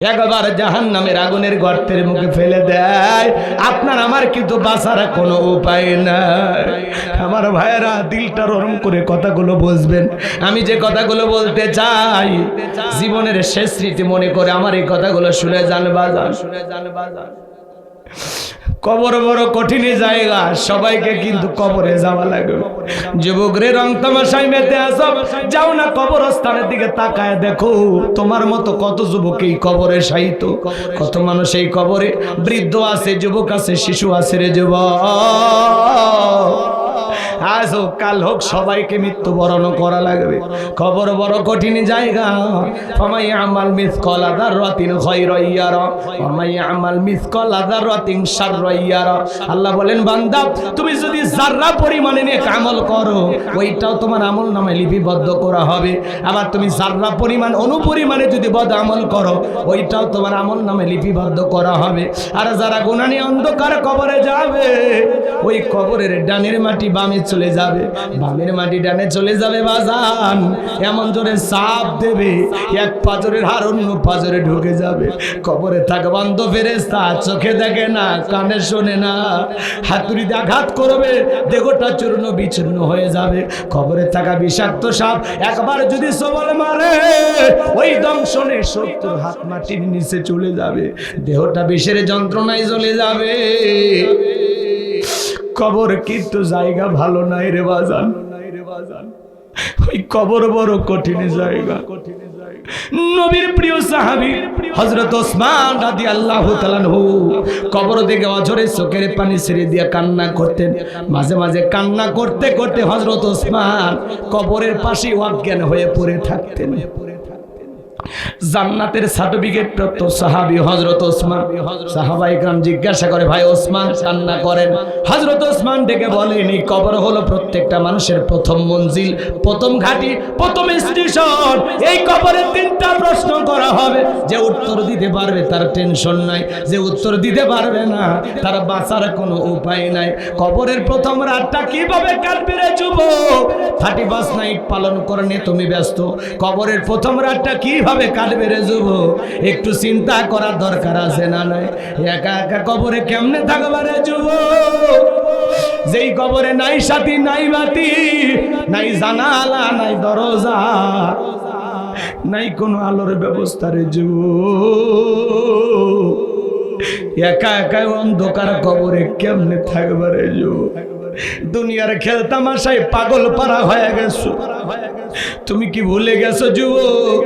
একবার জাহান্নামের আগুনের গর্তের মুখে ফেলে দেয়। আপনার আমার কিন্তু বাঁচার কোনো উপায় নাই। আমার ভাইয়েরা, দিলটা নরম করে কথাগুলো বুঝবেন। আমি যে কথাগুলো বলতে চাই, জীবনের শেষ স্মৃতি মনে করে আমার এই কথাগুলো শুনে যান বাজান। কবর বড় কঠিন জায়গা, সবাইকে কিন্তু কবরে যাওয়া লাগবে। যুবকরে রং তামাশায় মেতে আসো, যাও না কবরস্থানের দিকে তাকায় দেখো, তোমার মতো কত যুবক এই কবরে শায়িত, কত মানুষ এই কবরে। বৃদ্ধ আছে, যুবক আছে, শিশু আছে রে যুবক। আজ হোক কাল হোক সবাইকে মৃত্যুবরণ করা লাগবে। কবর বড় কঠিন জায়গা। ফামাই আমাল মিসকাল যাররাতিন খায়রান ইয়ারা ওয়া মাই আমাল মিসকাল যাররাতিন শাররান ইয়ারা। আল্লাহ বলেন, বান্দা তুমি যদি যাররা পরিমাণে নেক আমল করো, ওইটাও তোমার আমল নামে লিপিবদ্ধ করা হবে। আবার তুমি যাররা পরিমাণ অনুপরিমাণে যদি বদ আমল করো, ওইটাও তোমার আমল নামে লিপিবদ্ধ করা হবে। আর যারা গুনাহ নিয়ে অন্ধকার কবরে যাবে, ওই কবরের ডানের মাটি বামে চলে যাবে, বামের মাটি ডানে চলে যাবে বাজান। এমন জোরে চাপ দেবে, এক পাজরের হাড় অন্য পাজরে ঢুকে যাবে। কবরে থাকা বান্ধ ফেরেশতা, চোখে দেখে না, কানে শোনে না, হাতুড়িতে আঘাত করবে, দেহটা চূর্ণ বিচূর্ণ হয়ে যাবে। কবরে থাকা বিষাক্ত সাপ একবার যদি সবল মারে, ওই দংশনে 70 হাত মাটির নিচে চলে যাবে, দেহটা বিষের যন্ত্রণায় চলে যাবে। কবর কিন্তু জায়গা ভালো নাই রে বাজান। ওই কবর বড় কঠিন জায়গা। নবীর প্রিয় সাহাবী হযরত ওসমান রাদিয়াল্লাহু তাআলা আনহু কবর থেকে অঝরে চোখের পানি ছেড়ে দিয়ে কান্না করতেন। মাঝে মাঝে কান্না করতে করতে হযরত ওসমান কবরের পাশে অজ্ঞান হয়ে পড়ে থাকতেন। জান্নাতের সার্টিফিকেট প্রাপ্ত সাহাবী হযরত ওসমান। সাহাবায়ে کرام জিজ্ঞাসা করে, ভাই ওসমান কান্না করেন? হযরত ওসমান ডেকে বলেন, এই কবর হলো প্রত্যেকটা মানুষের প্রথম মঞ্জিল, প্রথম ঘাঁটি, প্রথম স্টেশন। এই কবরে 3টা প্রশ্ন করা হবে। যে উত্তর দিতে পারবে তার টেনশন নাই, যে উত্তর দিতে পারবে না তার বাঁচার কোনো উপায় নাই। কবরের প্রথম রাতটা কিভাবে কাটবে রে যুবক? 31 নাইট পালন করে নিয়ে তুমি ব্যস্ত। কবরের প্রথম রাতটা কিভাবে কাটবে রে যুবক? একটু চিন্তা করার দরকার আছে না নাই? একা একা কবরে কেমনে থাকবে রে যুবক? যেই কবরে নাই সাথী, নাই বাতি, নাই জানালা, নাই দরজা, নাই কোনো আলোর ব্যবস্থা রে যুবক। একা একা অন্ধকার কবরে কেমনে থাকবে রে যুবক? দুনিয়ার খেলতামাশায় পাগল পারা হয়ে গেছো। তুমি কি ভুলে গেছো যুবক?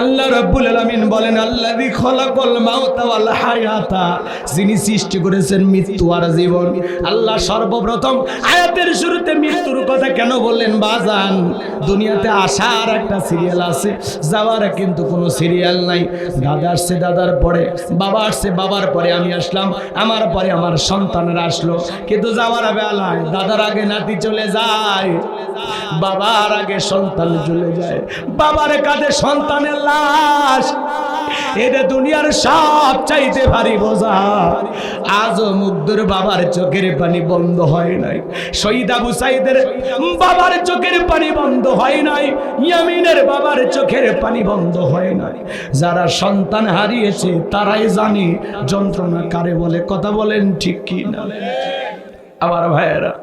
আল্লাহ রাব্বুল আলামিন বলেন, আল্লাযী খলাকাল মাউতা ওয়াল হায়াতা, যিনি সৃষ্টি করেছেন মৃত্যু আর জীবন। আল্লাহ সর্বপ্রথম আয়াতের শুরুতে মৃত্যুর কথা কেন বললেন বাজান? দুনিয়াতে আসার একটা সিরিয়াল আছে, যাওয়ার কিন্তু কোনো সিরিয়াল নাই। দাদা আসছে, দাদার পরে বাবা আসছে, বাবার পরে আমি আসলাম, আমার পরে আমার সন্তানরা আসলো। কিন্তু যাওয়ার বেলায় দাদার আগে নাতি চলে যায়, বাবার আগে সন্তান চলে যায়, বাবার কাঁধে সন্তানের লাশ। এটা দুনিয়ার সব চাইতে ভারী বোঝা। আজও মুগ্ধর বাবার চোখের পানি বন্ধ হয় নাই, শহীদ আবু সাইদের বাবার চোখের পানি বন্ধ হয় নাই, ইয়ামিনের বাবার চোখের পানি বন্ধ হয় নাই। যারা সন্তান হারিয়েছে তারাই জানে যন্ত্রণা কারে বলে। কথা বলেন ঠিক কি না? আমার ভাইয়েরা,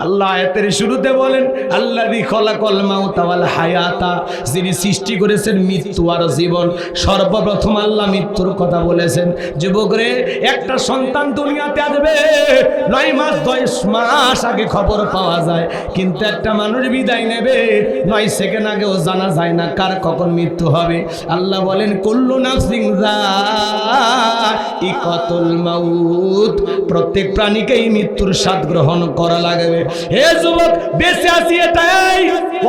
আল্লাহ আয়াতের শুরুতে বলেন, আল্লাযী খলাকাল মাউতা ওয়াল হায়াতা, যিনি সৃষ্টি করেছেন মৃত্যু আর জীবন। সর্বপ্রথম আল্লাহ মৃত্যুর কথা বলেছেন। যুবকরে, একটা সন্তান দুনিয়াতে আসবে 9 মাস 10 মাস আগে খবর পাওয়া যায়, কিন্তু একটা মানুষ বিদায় নেবে 9 সেকেন্ড আগেও জানা যায় না কার কখন মৃত্যু হবে। আল্লাহ বলেন, কুল্লু নাফসিন যায়িকাতুল মাউত, প্রত্যেক প্রাণীকেই মৃত্যুর স্বাদ গ্রহণ করা লাগবে। হে যুবক, বেঁচে আছি এটাই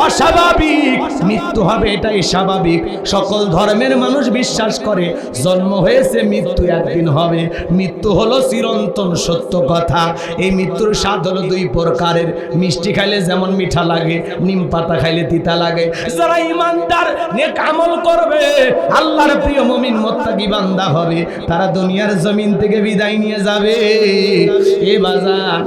অস্বাভাবিক, মৃত্যু হবে এটাই স্বাভাবিক। সকল ধর্মের মানুষ বিশ্বাস করে জন্ম হয়েছে, মৃত্যু একদিন হবে। মৃত্যু হলো চিরন্তন সত্য কথা। এই মৃত্যুর স্বাদ হলো 2 প্রকারের। মিষ্টি খাইলে যেমন মিঠা লাগে, নিম পাতা খাইলে তিতা লাগে। যারা ইমানদার নেক আমল করবে, আল্লাহর প্রিয় মুমিন মুত্তাকি বান্দা হবে, তারা দুনিয়ার জমিন থেকে বিদায় নিয়ে যাবে। এ বাজার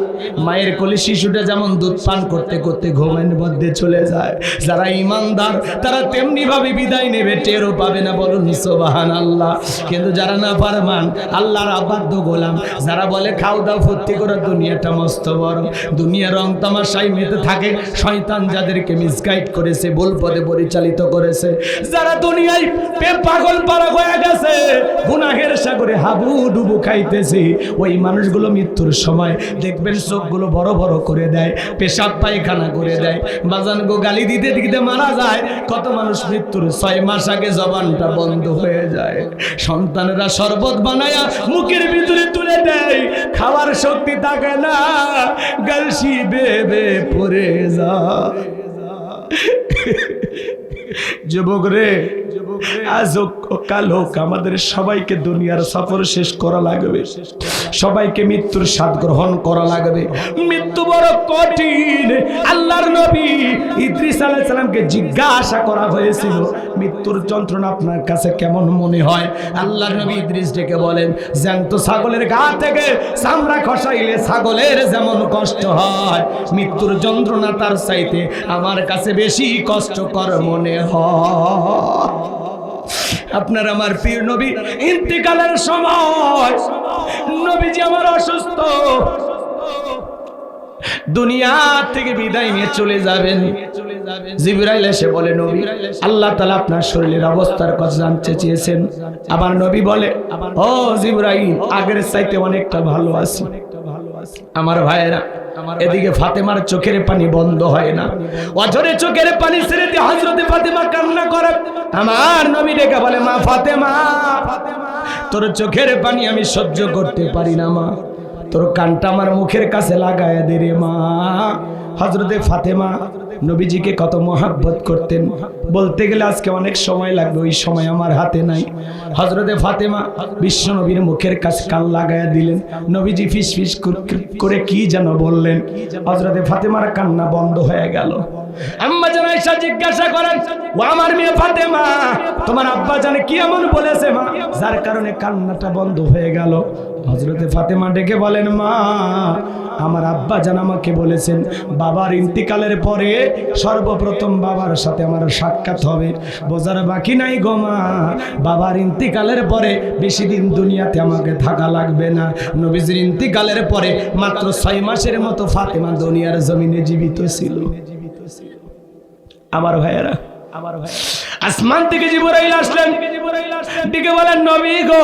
মায়ের কোলে শিশুটা যেমন দুধ পান করতে করতে ঘুমের মধ্যে চলে যায়, যারা ইমানদার তারা তেমনি ভাবে বিদায় নেবে, টেরও পাবে না। বলুন সুবহানাল্লাহ। কিন্তু যারা নাফরমান, আল্লাহর অবাধ্য গোলাম, যারা বলে খাও দাও ফুর্তি করো, দুনিয়াটা মস্ত বড়, দুনিয়া রং তামাশায় মেতে থাকে, শয়তান যাদেরকে মিসগাইড করেছে, ভুল পথে পরিচালিত করেছে, যারা দুনিয়ায় পাগল পারা হয়ে গেছে, গুনাহের সাগরে হাবুডুবু খাইতেছে, ওই মানুষগুলো মৃত্যুর সময় দেখবেন চোখগুলো বড় বড় করে দেয়, পেশাব পায়খানা করে দেয়, বাজান গো গালি দিতে দিতে মারা যায়। কত মানুষ মৃত্যুর 6 মাস আগে জবানটা বন্ধ হয়ে যায়, সন্তানেরা শরবত বানায়া মুখের ভিতরে তুলে দেয়, খাওয়ার শক্তি থাকে না, গালসি বেবে পড়ে যায়। যুবক রে, আজ হোক কাল হোক আমাদের সবাইকে দুনিয়ার সফর শেষ করা লাগবে, সবাইকে মৃত্যুর স্বাদ গ্রহণ করা লাগবে। মৃত্যু বড় কঠিন। আল্লাহর নবী ইদ্রিস আলাইহিস সালামকে জিজ্ঞাসা করা হয়েছিল, মৃত্যুর যন্ত্রণা আপনার কাছে কেমন মনে হয়? আল্লাহর নবী ইদ্রিস ডেকে বলেন, জ্যান্ত ছাগলের গা থেকে চামড়া খসাইলে ছাগলের যেমন কষ্ট হয়, মৃত্যুর যন্ত্রণা তার চাইতে আমার কাছে বেশি কষ্টকর মনে হয়। আপনার আমার প্রিয় নবী ইন্তেকালের সময়, নবীজি আমার অসুস্থ, দুনিয়া থেকে বিদায় নিয়ে চলে যাবেন। জিবরাইল এসে বলে, নবী আল্লাহ তাআলা আপনার শরীরের অবস্থার কথা জানতে চেয়েছেন। আমার নবী বলে, ও জিবরাইল, আগের চাইতে অনেকটা ভালো আছি। আমার ভাইয়েরা, এদিকে ফাতেমার চোখের পানি বন্ধ হয় না, অঝরে চোখের পানি ছেড়ে দিয়ে হযরতে ফাতেমা কান্না করে। আমার নবী ডেকে বলে, মা ফাতেমা, তোর চোখের পানি আমি সহ্য করতে পারি না মা, তোর কানটা আমার মুখের কাছে লাগায় দে রে মা। হযরতে ফাতেমা নবীজিকে কত মহব্বত করতেন, বলতে গেলে আজকে অনেক সময় লাগবে, ওই সময় আমার হাতে নাই। হযরতে ফাতেমা বিশ্ব নবীর মুখের কাছে কান লাগায়া দিলেন, নবীজি ফিস ফিস করে কি যেন বললেন, হযরতে ফাতেমার কান্না বন্ধ হয়ে গেল। আম্মা জান আয়েশা জিজ্ঞাসা করেন, ও আমার মেয়ে ফাতেমা, তোমার আব্বা জানে কি এমন বলেছে মা, যার কারণে কান্নাটা বন্ধ হয়ে গেল? হযরতে ফাতেমা ডেকে বলেন, মা আমার আব্বা জান আমাকে বলেছেন, বাবার ইন্তিকালের পরে সর্বপ্রথম বাবার সাথে আমার সাক্ষাৎ হবে, বোঝার বাকি নাই গো মা, বাবার ইন্তিকালের পরে বেশি দিন দুনিয়াতে আমাকে থাকা লাগবে না। নবীজির ইন্তিকালের পরে মাত্র 6 মাসের মতো ফাতেমা দুনিয়ার জমিনে জীবিত ছিল। আমার ভাইয়েরা, আসমান থেকে জিবরাইল আসলেন, ডেকে বলেন, নবী গো,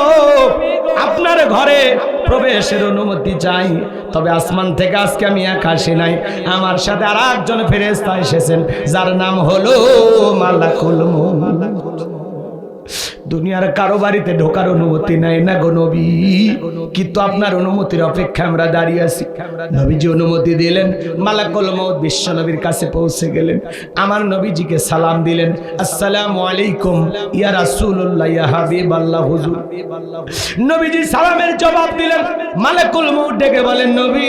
আপনার ঘরে প্রবেশের অনুমতি চাই, তবে আসমান থেকে আজকে আমি একা আসি নাই, আমার সাথে আর একজন ফেরেশতা এসেছেন, যার নাম হলো মালাকুল মউত। দুনিয়ার কারো বাড়িতে ঢোকার অনুমতি নাই না গো নবী, কিন্তু আপনার অনুমতির অপেক্ষা আমরা দাঁড়িয়ে আছি। নবীজি অনুমতি দিলেন, মালাকুল মউত বিশ্ব নবীর কাছে পৌঁছে গেলেন, আমার নবীজিকে সালাম দিলেন, আসসালামু আলাইকুম ইয়া রাসূলুল্লাহ ইয়া হাবিবাল্লাহ হুজুর। নবীজি সালামের জবাব দিলেন। মালাকুল মউত ডেকে বলেন, নবী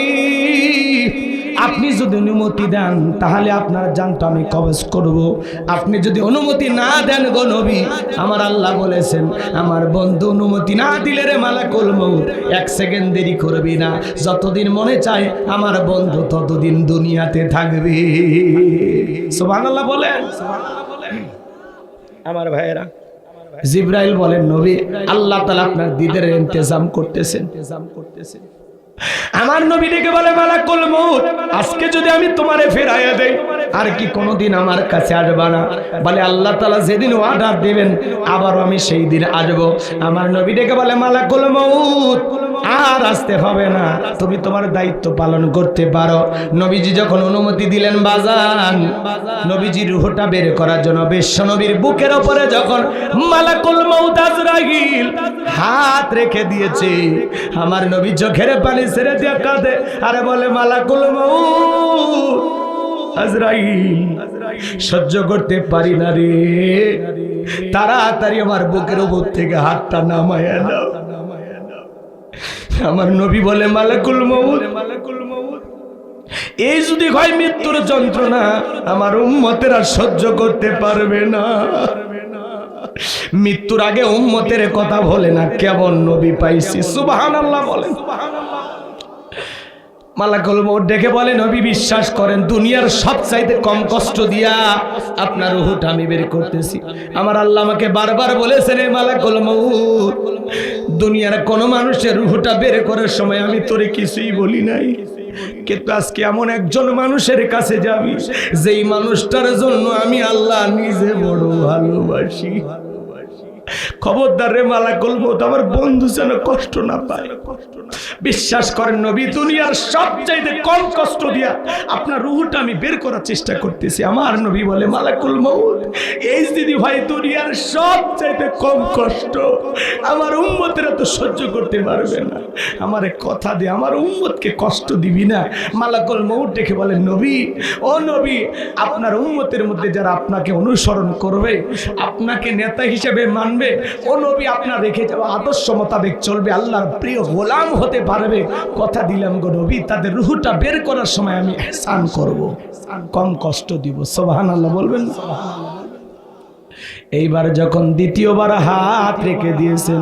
আপনি যদি অনুমতি দেন তাহলে আপনার জানটা আমি কবজ করব, আপনি যদি অনুমতি না দেন গো নবী, আমার আল্লাহ বলেছেন আমার বন্ধু অনুমতি না দিলে রে মালাকুল মউত 1 সেকেন্ড দেরি করবি না, যতদিন মনে চায় আমার বন্ধু ততদিন দুনিয়াতে থাকবে। সুবহানাল্লাহ বলেন। আমার ভাইয়েরা, জিবরাইল বলেন, নবী আল্লাহ তাআলা আপনার দিদের ইন্তজাম করতেছেন। আমার নবী ডেকে বলে, মালাকুল মউত আজকে যদি আমি তোমারে ফেরাইয়া দেই, আর কি কোনোদিন আমার কাছে আসবা না? বলে, আল্লাহ তাআলা যেদিন অর্ডার দিবেন আবারও আমি সেই দিন আসবো। আমার নবী ডেকে বলে, মালাকুল মউত আর আসতে হবে না, তুমি তোমার দায়িত্ব পালন করতে পারো। নবীজি যখন অনুমতি দিলেন, বাজান নবীজির রূহটা বের করার জন্য বিশ্ব নবীর বুকের উপরে যখন মালাকুল মউত আজরাইল হাত রেখে দিয়েছে, আমার নবী চোখের পানি ছেড়ে দিয়ে কাঁদে, আরে বলে, মালাকুল মউত আজরাইল সহ্য করতে পারি না রে, তাড়াতাড়ি আমার বুকের উপর থেকে হাতটা নামায়া দাও। আমার নবী বলে, মালাকুল মউত এই যদি হয় মৃত্যুর যন্ত্রণা আমার উম্মতেরা সহ্য করতে পারবে না। মৃত্যুর আগে উম্মতের কথা বলে না, কেমন নবী পাইছি। সুবহানাল্লাহ বলেন। মালাকুল মউত ডেকে বলে, নবী বিশ্বাস করেন দুনিয়ার সবচাইতে কম কষ্ট দিয়া আপনার রূহটা আমি বের করতেছি। আমার আল্লাহ আমাকে বারবার বলেছেন, এ মালাকুল মউত, দুনিয়ার কোন মানুষের রূহটা বের করার সময় আমি তোরে কিছুই বলি নাই, কিন্তু আজকে এমন একজন মানুষের কাছে যাবি যেই মানুষটার জন্য আমি আল্লাহ নিজে বড় ভালোবাসি। খবরদার রে মালাকুল মউত, আমার বন্ধু যেন কষ্ট না পায়। বিশ্বাস করেন নবী দুনিয়ার সবচাইতে কম কষ্ট দিয়া আপনার রূহটা আমি বের করার চেষ্টা করতেছি। আমার নবী বলে, মালাকুল মউত, এই দিদি ভাই দুনিয়ার সবচাইতে কম কষ্ট আমার উম্মতেরা তো সহ্য করতে পারবে না, আমারে কথা দে আমার উম্মতকে কষ্ট দিবি না। মালাকুল মউত দেখে বলে, নবী, ও নবী, আপনার উম্মতের মধ্যে যারা আপনাকে অনুসরণ করবে, আপনাকে নেতা হিসেবে মানবে, ও নবী আপনার রেখে যাওয়া আদর্শ মোতাবেক চলবে, আল্লাহর প্রিয় গোলাম হতে পারবে, কথা দিলাম গো নবী, তাদের রূহটা বের করার সময় আমি ইহসান করব, কম কষ্ট দিব। সুবহানাল্লাহ বলবেন। এইবার যখন দ্বিতীয়বার হাত রেখে দিয়েছেন,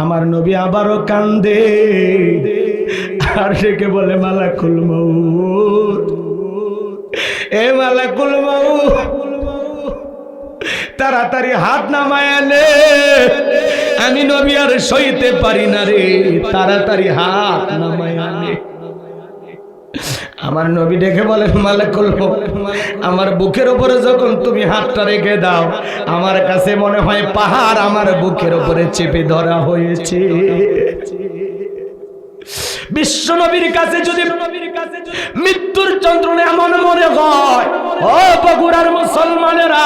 আমার নবী আবারও কান্দে আর রেখে বলে, মালাকুল মউত, এ মালাকুল মউত, তাড়াতাড়ি হাত নামায় নে, আমি নবী আর সইতে পারি না রে, তাড়াতাড়ি হাত নামায় নে। আমার নবী দেখে বলেন, মালাকুল মউত, আমার বুকের উপরে যখন তুমি হাতটা রেখে দাও, আমার কাছে মনে হয় পাহাড় আমার বুকের উপরে চেপে ধরা হয়েছে। বিশ্ব নবীর কাছে যদি মৃত্যুর যন্ত্রণা এমন মনে হয়, ও বগুড়ার মুসলমানেরা,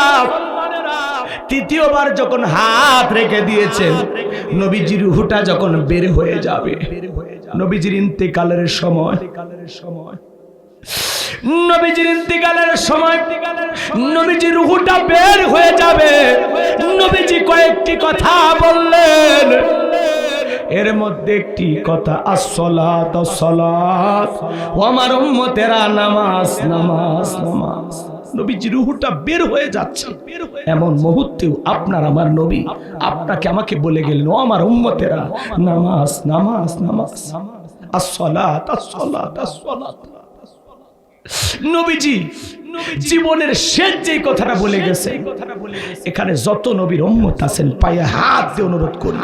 তৃতীয়বার যখন হাত রেখে দিয়েছেন, নবীজির রূহটা যখন বের হয়ে যাবে, নবীজির ইন্তেকালের সময়, নবীজির ইন্তেকালের সময় নবীজির রূহটা বের হয়ে যাবে, নবীজি কয়েকটি কথা বললেন, এর মধ্যে একটি কথা, আসসালাত আসসালাত, ও আমার উম্মতেরা, নামাজ নামাজ নামাজ। নবীজির রূহটা বের হয়ে যাচ্ছে, এমন মুহূর্তেও আপনার আমার নবী আপনাকে আমাকে বলে গেলেন, ও আমার উম্মতেরা, নামাজ নামাজ নামাজ, আসসালাত আসসালাত আসসালাত। নবীজি জীবনের শেষ যেই কথাটা বলে গেছে, এখানে যত নবীর উম্মত আছেন পায়ে হাত দিয়ে অনুরোধ করি,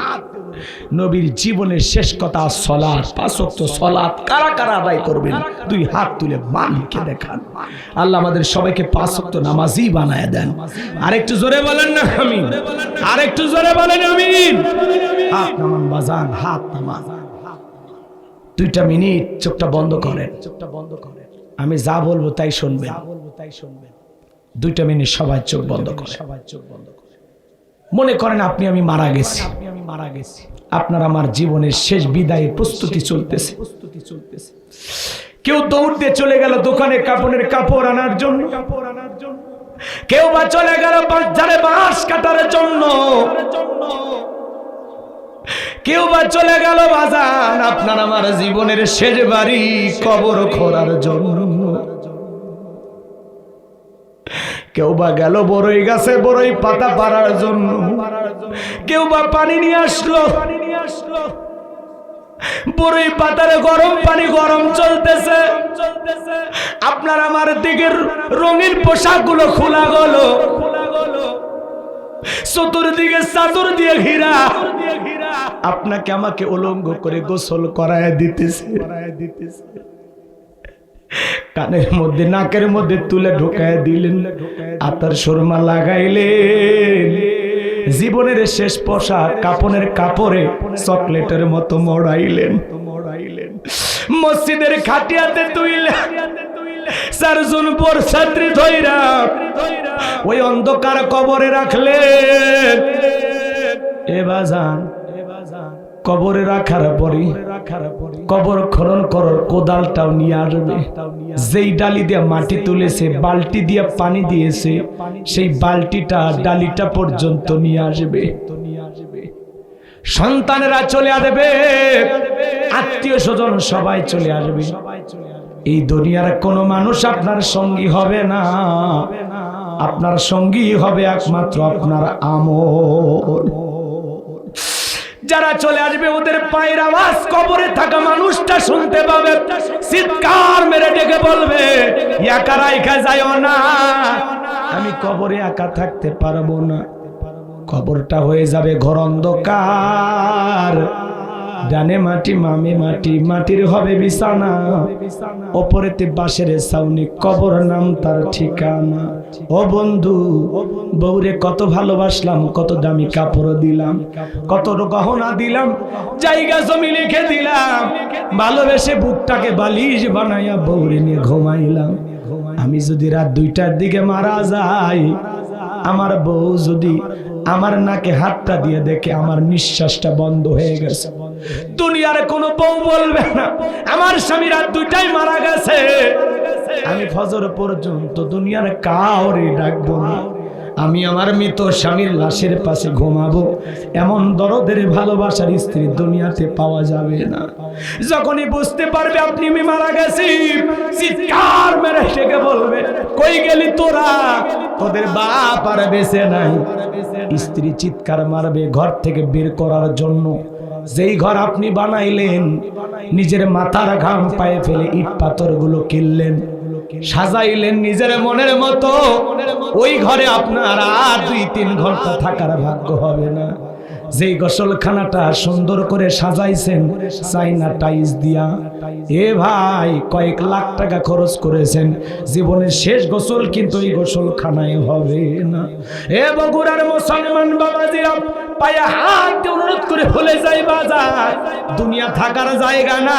নবীর জীবনের শেষ কথা সালাত, 5 ওয়াক্ত সালাত কারা কারা আদায় করবেন, 2 হাত তুলে মালিককে দেখান। আল্লাহ আমাদের সবাইকে 5 ওয়াক্ত নামাজি বানায় দেন। আরেকটু জোরে বলেন না আমিন, আরেকটু জোরে বলেন আমিন। হাত নামান বাজান, হাত নামান। 2টা মিনিট চোখটা বন্ধ করেন, চোখটা বন্ধ করেন, আমি যা বলবো তাই শুনবেন, 2টা মিনিট সবাই চোখ বন্ধ করে, সবাই চোখ বন্ধ করে। মনে করেন আপনি আমি মারা গেছি, আপনার আমার জীবনের শেষ বিদায়ের প্রস্তুতি চলতেছে। কেউ দৌড় দিয়ে চলে গেল দোকানে কাপড়ের কাপড় আনার জন্য, কেউ বা চলে গেল বাজারে বাঁশ কাটার জন্য, কেউ বা চলে গেল বাজার আপনার আমার জীবনের শেষ বাড়ি কবর খোঁড়ার জন্য, কেউ বা গেল বড়ই গাছে বড়ই পাতা পাড়ার জন্য, কেউ বা পানি নিয়ে আসলো, বড়ই পাতারে গরম পানি গরম চলতেছে, আপনার আমার দিকের রঙিন পোশাকগুলো খোলা গেল, চতুর্দিকে চাদর দিয়ে ঘিরা, আপনাকে আমাকে উলঙ্গ করে গোসল করায় দিতেছে, কানের মধ্যে নাকের মধ্যে তুলে ঢোকায় দিলেন, আতর সুরমা লাগাইলেন, জীবনের শেষ পোশাক কাপনের কাপড়ে চকলেটের মতো মড়াইলেন, মসজিদের খাটিয়াতে তুইলা 4 জন পর ছাত্রী ধইরা ওই অন্ধকার কবরে রাখলেন। এ বাজান, কবরে রাখার পরে কবর খনন করার কোদালটাও নিয়ে আসবে, যেই ডালি দিয়ে মাটি তুলেছে, বালতি দিয়ে পানি দিয়েছে, সেই বালতিটা ডালিটা পর্যন্ত নিয়ে আসবে। সন্তানেরা চলে আসবে, আত্মীয় স্বজন সবাই চলে আসবে। এই দুনিয়ার কোনো মানুষ আপনার সঙ্গী হবে না, আপনার সঙ্গী হবে একমাত্র আপনার আমল। যারা চলে আসবে ওদের পায়ের আওয়াজ কবরে থাকা মানুষটা শুনতে পাবে, চিৎকার মেরে ডেকে বলবে একা রাইখা যাইও না, আমি কবরে একা থাকতে পারবো না। কবরটা হয়ে যাবে ঘর অন্ধকার, ডানে মাটি মামে মাটি, মাটির হবে বিছানা, ওপরেতে বাঁশের ছাউনি, কবর নাম তার ঠিকানা। ও বন্ধু, বউরে কত ভালোবাসলাম, কত দামি কাপড় দিলাম, কত গহনা দিলাম, জায়গা জমি লিখে দিলাম, ভালোবেসে বুকটাকে বালিশ বানাইয়া বউরে নিয়ে ঘুমাইলাম। আমি যদি রাত 2টার দিকে মারা যাই, আমার বউ যদি আমার নাকে হাতটা দিয়ে দেখে আমার নিঃশ্বাসটা বন্ধ হয়ে গেছে, দুনিয়ার কোনো বউ বলবে না আমার স্বামী রাত 2টায় মারা গেছে, আমি ফজর পর্যন্ত দুনিয়ার কাউরে ডাকবো না, আমি আমার মৃত স্বামীর লাশের পাশে ঘুমাবো। এমন দরদের ভালোবাসার স্ত্রী দুনিয়াতে পাওয়া যাবে না। যখনই বুঝতে পারবে আপনি মারা গেছি, চিৎকার মেরে ডেকে বলবে কই গেলি তোরা, তোদের বাপ আর বেঁচে নাই। স্ত্রী চিৎকার মারবে ঘর থেকে বের করার জন্য। যেই ঘর আপনি বানাইলেন, নিজের মাথার ঘাম পায়ে ফেলে ইট পাথর গুলো কিনলেন, সাজাইলেন নিজের মনের মতো, ওই ঘরে আপনার আর 2-3 ঘন্টা থাকার ভাগ্য হবে না। যেই গোসলখানাটা সুন্দর করে সাজাইছেন চাইনা টাইলস দিয়া, এ ভাই কয়েক লাখ টাকা খরচ করেছেন, জীবনের শেষ গোসল কিন্তু এই গোসলখানায় হবে না। এ বগুড়ার মুসলমান বাবাজিরা, পায়ে হাত দিয়ে অনুরোধ করে ভুলে যাই বাজার, দুনিয়া থাকার জায়গা না।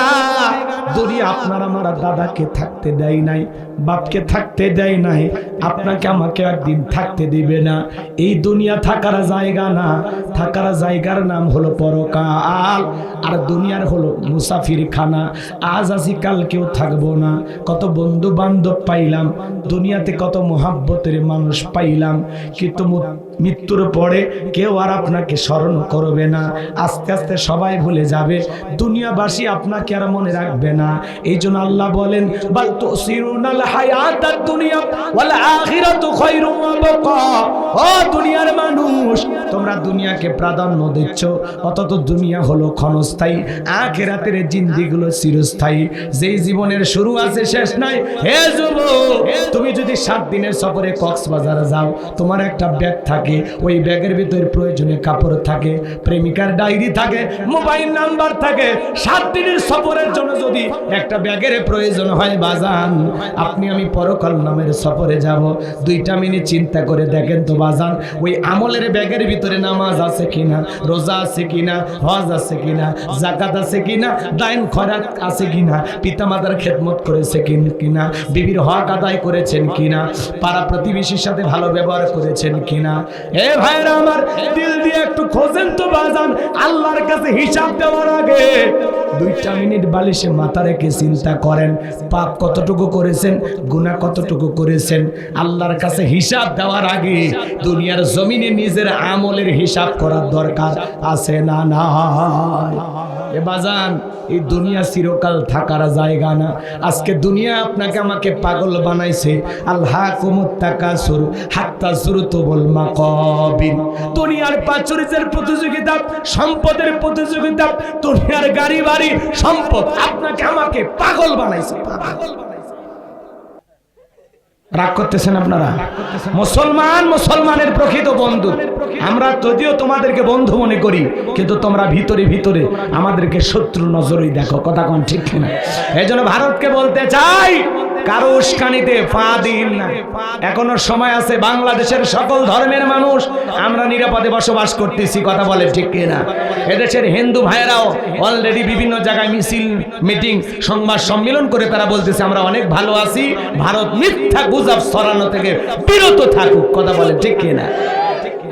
দুনিয়া আপনার আমার দাদাকে থাকতে দেয় নাই, বাপকে থাকতে দেয় নাই, আপনাকে আমাকে একদিন থাকতে দিবে না। এই দুনিয়া থাকার জায়গা না, থাকার জায়গার নাম হলো পরকাল, আর দুনিয়ার হলো মুসাফির খানা। আজ আছি কাল কেউ থাকবো না। কত বন্ধু বান্ধব পাইলাম দুনিয়াতে, কত মোহাব্বতের মানুষ পাইলাম, কিন্তু মৃত্যুর পরে কেউ আর আপনাকে স্মরণ করবে না। আস্তে আস্তে সবাই ভুলে যাবে, দুনিয়াবাসী আপনাকে আর মনে রাখবে না। এই জন্য আল্লাহ বলেন বাল তুসিরুনাল হায়াতাদ দুনিয়া ওয়াল আখিরাতু খায়রুম ওয়া বাকা। ও দুনিয়ার মানুষ, তোমরা দুনিয়াকে প্রাধান্য দিচ্ছ, অথচ দুনিয়া হলো ক্ষণস্থায়ী, আখিরাতের জিন্দেগিগুলো চিরস্থায়ী। যেই জীবনের শুরু আছে শেষ নাই। হে যুবক, তুমি যদি 7 দিনের সফরে কক্সবাজার যাও, তোমার একটা ব্যাগ থাকে, ওই ব্যাগের ভিতরে প্রয়োজনীয় কাপড় থাকে, প্রেমিকার ডায়েরি থাকে, মোবাইল নাম্বার থাকে। 7 দিনের সফরের জন্য যদি একটা ব্যাগের প্রয়োজন হয় বাজান, আপনি আমি পরকাল নামের সফরে যাব, 2টা মিনিট চিন্তা করে দেখেন তো বাজান, ওই আমলের ব্যাগের ভিতরে নামাজ আছে কিনা, রোজা আছে কিনা, হজ আছে কিনা, যাকাত আছে কিনা, দান খয়রাত আছে কিনা, পিতামাতার খেদমত করেছে কিনা, বিবির হক আদায় করেছেন কিনা, পাড়া প্রতিবেশীর সাথে ভালো ব্যবহার করেছেন কিনা। এ ভাইরা আমার, দিল দিয়ে একটু খোঁজেন তো বাজান, আল্লাহর কাছে হিসাব দেওয়ার আগে 2টা মিনিট বালিশে মাথা রেখে চিন্তা করেন, পাপ কতটুকু করেছেন, গুনাহ কতটুকু করেছেন। আল্লাহর কাছে হিসাব দেওয়ার আগে দুনিয়ার জমিনে নিজের আমলের হিসাব করার দরকার আছে না নাই? এ বাজান, এই দুনিয়া চিরকাল থাকার জায়গা না। আজকে দুনিয়া আপনাকে আমাকে পাগল বানাইছে। আলহাকুমুত তাকাসুর হাত্তা যুরতুমুল মাকাবির। দুনিয়ার প্রাচুর্যের প্রতিযোগিতা, সম্পদের প্রতিযোগিতা, দুনিয়ার গাড়ি বাড়ি সম্পদ আপনাকে আমাকে পাগল বানাইছে। রাগ করতেছেন আপনারা? মুসলমান মুসলমানের প্রকৃত বন্ধু। আমরা যদিও তোমাদেরকে বন্ধু মনে করি, কিন্তু তোমরা ভিতরে ভিতরে আমাদেরকে শত্রু নজরেই দেখো। কথা কোন ঠিক না? এই জন্য ভারতকে বলতে চাই, কারো উস্কানিতে পা দিন না। এখনো সময় আছে। বাংলাদেশের সকল ধর্মের মানুষ আমরা নিরাপদে বসবাস করতেছি। কথা বলে ঠিক কিনা? এদেশের হিন্দু ভাইয়েরাও অলরেডি বিভিন্ন জায়গায় মিছিল, মিটিং, সংবাদ সম্মেলন করে তারা বলতেছে আমরা অনেক ভালো আছি, ভারত মিথ্যা গুজব ছড়ানো থেকে বিরত থাকুক। কথা বলে ঠিক কিনা?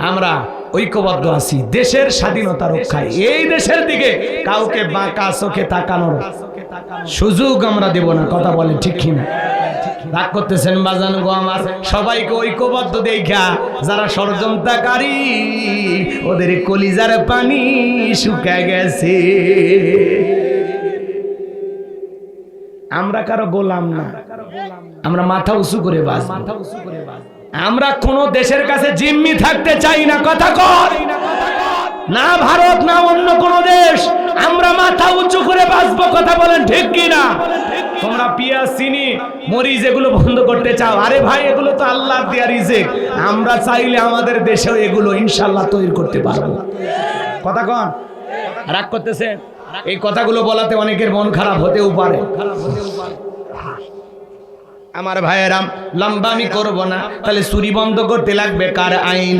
আমরা ঐক্যবদ্ধ আছি দেশের স্বাধীনতা রক্ষায়। এই দেশের দিকে কাউকে বাঁকা চোখে তাকানোর সুযোগ আমরা দেব না। কথা বলে ঠিক কিনা? রাগ করতেছেন বাজান গো আমার? সবাইকে ঐক্যবদ্ধ দেখা যারা ষড়যন্ত্রকারী, ওদের কলিজার পানি শুকিয়ে গেছে। আমরা কারো গোলাম না, আমরা মাথা উঁচু করে বাঁচবো। আমরা কোন দেশের কাছে জিম্মি থাকতে চাই না। কথা কর না, ভারত না অন্য কোন মাথা উঁচু করে বাঁচবো, কথা বলেন ঠিক কিনা? তোমরা পেঁয়াজ চিনি মরিচ এগুলো বন্ধ করতে চাও, আরে ভাই এগুলো তো আল্লাহর দেয়া রিজিক, আমরা চাইলে আমাদের দেশেও এগুলো ইনশাআল্লাহ তৈরি করতে পারবো। কথা কন, রাগ করতেছে? এই কথাগুলো বলাতে অনেকের মন খারাপ হতেও পারে। আমার ভাইয়েরাম, লম্বা আমি করব না, তাহলে চুরি বন্ধ করতে লাগবে কার আইন?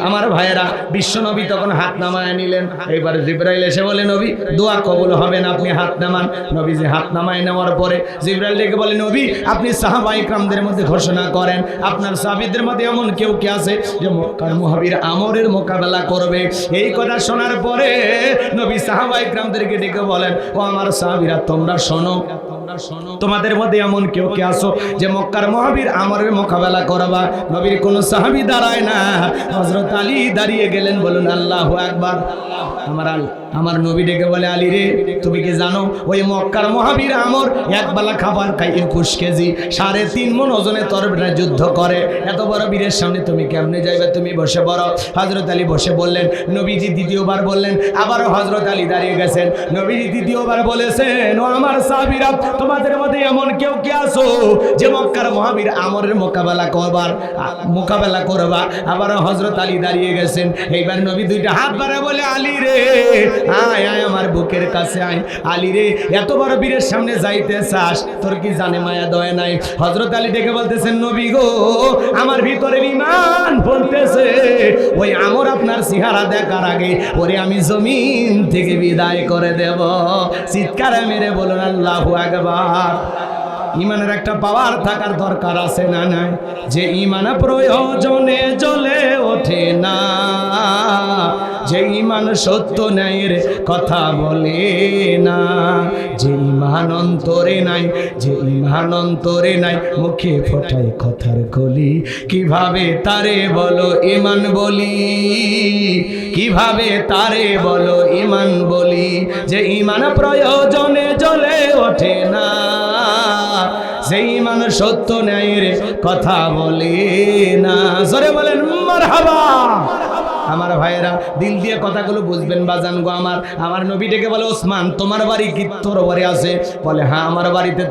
আমার ভাইয়েরা, বিশ্ব নবী তখন হাত নামায় নিলেন। এইবার জিবরাইল এসে বলে, নবী দোয়া কবুল হবে না, আপনি হাত নামান। নবী যে হাত নামায় নেওয়ার পরে জিবরাইল ডেকে বলে, নবী আপনি সাহাবায়ে ইকরামদের মধ্যে ঘোষণা করেন, আপনার সাহাবীদের মধ্যে এমন কেউ কি আছে যে মক্কার মুহাবির আমরের মোকাবেলা করবে? এই কথা শোনার পরে নবী সাহাবায়ে ইকরামদেরকে ডেকে বলেন, ও আমার সাহাবীরা তোমরা শোনো, তোমাদের মধ্যে এমন কেউ কে আসো যে মক্কার মুহাবির আমরের মোকাবেলা করবা? নবীর কোন সাহাবী দাঁড়ায় না, হযরত আলী দাঁড়িয়ে গেলেন। বলুন আল্লাহু আকবার। আমার নবী ডেকে বলে, আলী রে, তুমি কি জানো ওই মক্কার মুহাবির আমর একবেলা খাবার খায় 21 কেজি, 3.5 মণ ওজনে তরবারি যুদ্ধ করে, এত বড় বীরের সামনে তুমি কেমনে যাইবে? তুমি বসে পড়ো। হযরত আলী বসে বললেন। নবীজি দ্বিতীয়বার বললেন, আবারও হযরত আলী দাঁড়িয়ে গেছেন। নবীজি দ্বিতীয়বার বলেছেন, ও আমার সাহাবীরা, তোমাদের মধ্যে এমন কেউ কি আছো যে মক্কার মুহাবির আমরের মোকাবেলা করবা? আবারও হযরত আলী দাঁড়িয়ে গেছেন। এইবার নবী দুইটা হাত বাড়ায় বলে, আলী রে আয় আয় আমার বুকের কাছে আয়। আলী রে, এত বড় বীরের সামনে যাইতে চাস? তোর কি জানে মায়া দয়া নাই? হযরত আলী ডেকে বলতেছেন, নবী গো, আমার ভিতরের ঈমান বলতেছে ওই আমর আপনার চেহারা দেখার আগে ওরে আমি জমিন থেকে বিদায় করে দেব। চিৎকার মেরে বলুন আল্লাহু আকবার। ঈমানের একটা পাওয়ার থাকার দরকার আছে না নাই? যে ঈমান প্রয়োজনে জ্বলে ওঠে না, যে ঈমান সত্য ন্যায়ের কথা বলে না, যে ঈমান অন্তরে নাই, যে ঈমান অন্তরে নাই, মুখে ফোটায় কথার কলি, কিভাবে তারে বলো ঈমান বলি? কিভাবে তারে বলো ঈমান বলি? যে ঈমান প্রয়োজনে জ্বলে ওঠে না, সেই ঈমান সত্য ন্যায়ের কথা বলে না। জোরে বলেন মারহাবা। আমার ভাইয়েরা, দিল দিয়ে কথাগুলো বুঝবেন বাজান গো। আমার নবী ডেকে বলে, ওসমান তোমার বাড়ি কি তরবারি আছে? বলে, হ্যাঁ আমার বাড়িতে